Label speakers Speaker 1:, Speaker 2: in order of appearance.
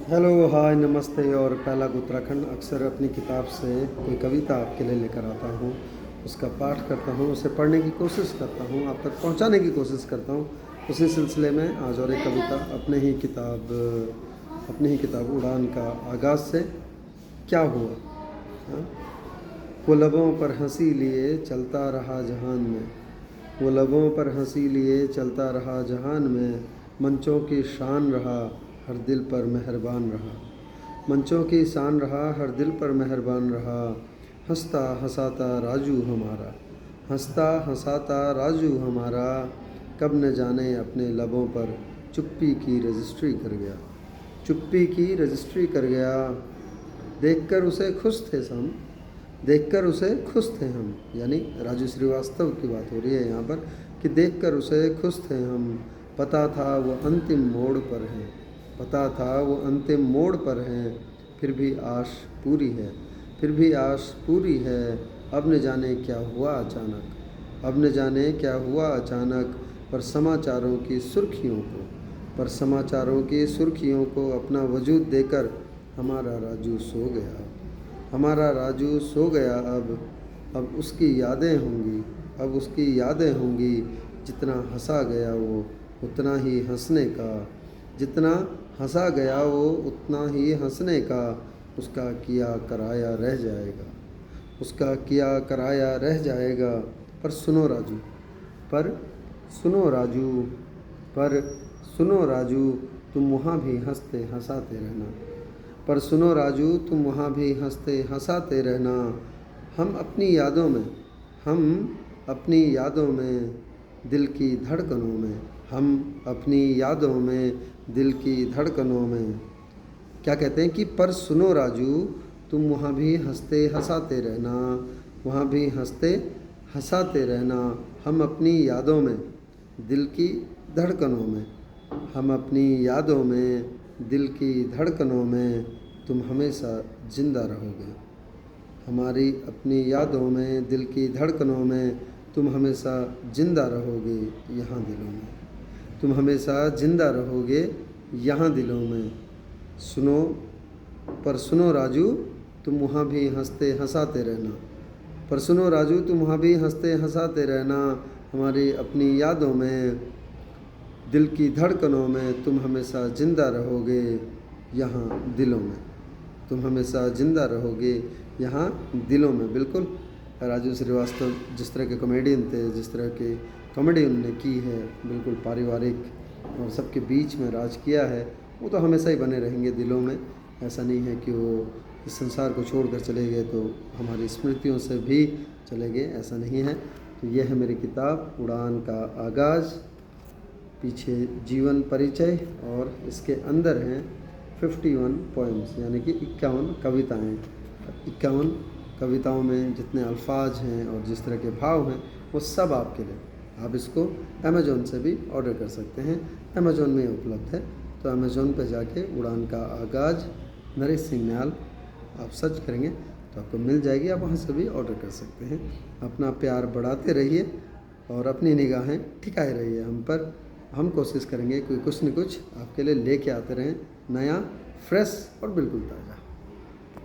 Speaker 1: Hello, हाय, नमस्ते और पहला उत्तराखंड। अक्सर अपनी किताब से कोई कविता आपके लिए लेकर आता हूँ, उसका पाठ करता हूँ, उसे पढ़ने की कोशिश करता हूँ, आप तक पहुँचाने की कोशिश करता हूँ। उसी सिलसिले में आज और एक कविता अपनी ही किताब उड़ान का आगाज़ से। क्या हुआ? हाँ? वो लबों पर हंसी लिए चलता रहा जहान में, वो लबों पर हंसी लिए चलता रहा जहान में, मंचों की शान रहा हर दिल पर मेहरबान रहा, मंचों की शान रहा हर दिल पर मेहरबान रहा। हंसता हंसाता राजू हमारा, हंसता हंसाता राजू हमारा, कब न जाने अपने लबों पर चुप्पी की रजिस्ट्री कर गया, चुप्पी की रजिस्ट्री कर गया। देखकर उसे खुश थे हम, देखकर उसे खुश थे हम, यानी राजू श्रीवास्तव की बात हो रही है यहाँ पर, कि देखकर उसे खुश थे हम। पता था वो अंतिम मोड़ पर है, पता था वो अंतिम मोड़ पर है, फिर भी आश पूरी है, फिर भी आश पूरी है। अब न जाने क्या हुआ अचानक, अब न जाने क्या हुआ अचानक, पर समाचारों की सुर्खियों को, पर समाचारों की सुर्खियों को अपना वजूद देकर हमारा राजू सो गया, हमारा राजू सो गया। अब उसकी यादें होंगी, अब उसकी यादें होंगी, जितना हंसा गया वो उतना ही हंसने का, जितना हंसा गया वो उतना ही हंसने का, उसका किया कराया रह जाएगा, उसका किया कराया रह जाएगा। पर सुनो राजू, पर सुनो राजू, पर सुनो राजू, तुम वहाँ भी हंसते हंसाते रहना, पर सुनो राजू, तुम वहाँ भी हंसते हंसाते रहना। हम अपनी यादों में, हम अपनी यादों में, दिल की धड़कनों में, हम अपनी यादों में, दिल की धड़कनों में। क्या कहते हैं कि पर सुनो राजू, तुम वहाँ भी हंसते हंसाते रहना, वहाँ भी हंसते हंसाते रहना। हम अपनी यादों में, दिल की धड़कनों में, हम अपनी यादों में, दिल की धड़कनों में, तुम हमेशा ज़िंदा रहोगे। हमारी अपनी यादों में, दिल की धड़कनों में, तुम हमेशा ज़िंदा रहोगे यहाँ दिलों में, तुम हमेशा ज़िंदा रहोगे यहाँ दिलों में। सुनो, पर सुनो राजू, तुम वहाँ भी हंसते हंसाते रहना, पर सुनो राजू, तुम वहाँ भी हंसते हंसाते रहना। हमारी अपनी यादों में, दिल की धड़कनों में, तुम हमेशा ज़िंदा रहोगे यहाँ दिलों में, तुम हमेशा ज़िंदा रहोगे यहाँ दिलों में। बिल्कुल राजू श्रीवास्तव जिस तरह के कॉमेडियन थे, जिस तरह की कॉमेडी उन्होंने की है, बिल्कुल पारिवारिक और सबके बीच में राज किया है, वो तो हमेशा ही बने रहेंगे दिलों में। ऐसा नहीं है कि वो इस संसार को छोड़कर चले गए तो हमारी स्मृतियों से भी चले गए, ऐसा नहीं है। तो ये है मेरी किताब उड़ान का आगाज़। पीछे जीवन परिचय और इसके अंदर हैं 51 पोएम्स, यानी कि 51 कविताएँ। 51 कविताओं में जितने अल्फाज हैं और जिस तरह के भाव हैं वो सब आपके लिए। आप इसको अमेज़ॉन से भी ऑर्डर कर सकते हैं, अमेज़ॉन में उपलब्ध है। तो अमेज़ॉन पे जाके उड़ान का आगाज़ नरेश सिंह न्याल आप सर्च करेंगे तो आपको मिल जाएगी, आप वहाँ से भी ऑर्डर कर सकते हैं। अपना प्यार बढ़ाते रहिए और अपनी निगाहें टिकाए रहिए हम पर। हम कोशिश करेंगे कि कुछ न कुछ आपके लिए लेके आते रहें, नया, फ्रेश और बिल्कुल ताज़ा।